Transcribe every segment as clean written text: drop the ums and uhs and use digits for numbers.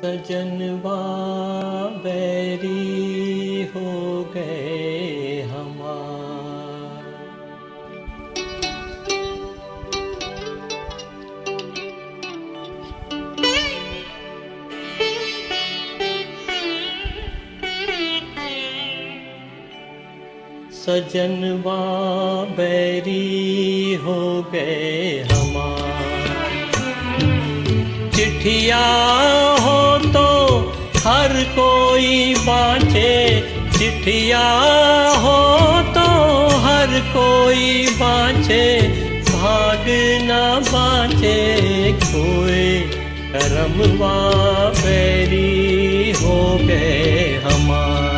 सजनवा बैरी हो गए हमार। सजनवा बैरी हो गए हमार। चिट्ठिया हो तो हर कोई बाँचे, चिट्ठिया हो तो हर कोई बाँचे, भाग न बाँचे कोई। करमवा बैरी हो गए हमार।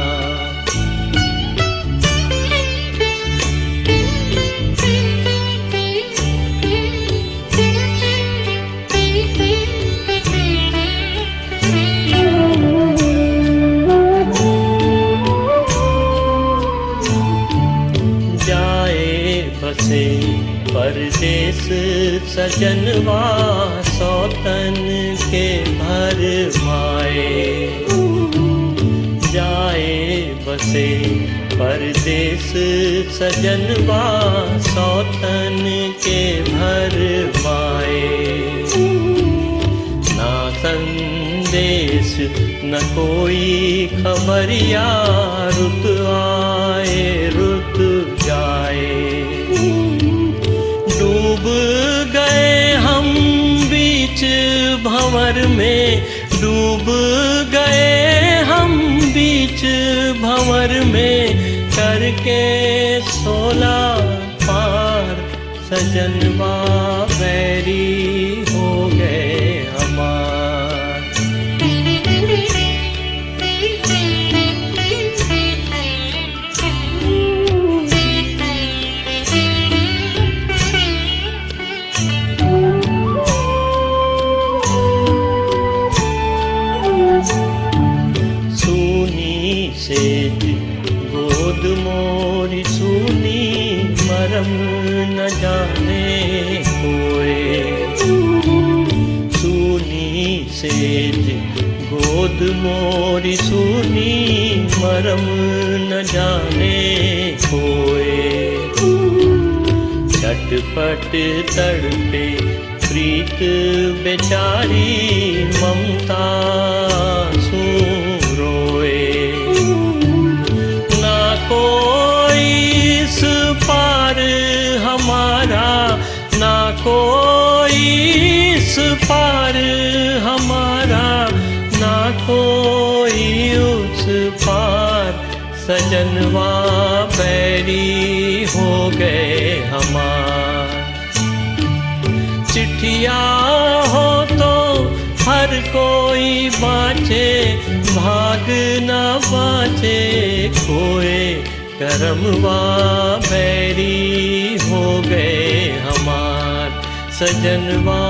बसे परदेस सजनवा सौतन के भर माए। जाए बसे परदेस सजनवा सौतन के भर माए। ना संदेश न कोई खबरिया, रुत आए रुत जाए। डूब गए हम बीच भंवर में, डूब गए हम बीच भंवर में, करके 16 पार। सजनवा बैरी हो गए हमार। सेज गोद मोरी सूनी, मरम न जाने कोई। सूनी सेज गोद मोरी सूनी, मरम न जाने कोई। झटपट तड़पे प्रीत बेचारी, ममता सू रोए। कोई इस पार हमारा, ना कोई इस पार हमारा, ना कोई उस पार। सजनवा बैरी हो गए हमार। चिट्ठिया हो तो हर कोई बाँचे, भाग न बाँचे कोई। करमवा बैरी हो गए हमार। सजनवा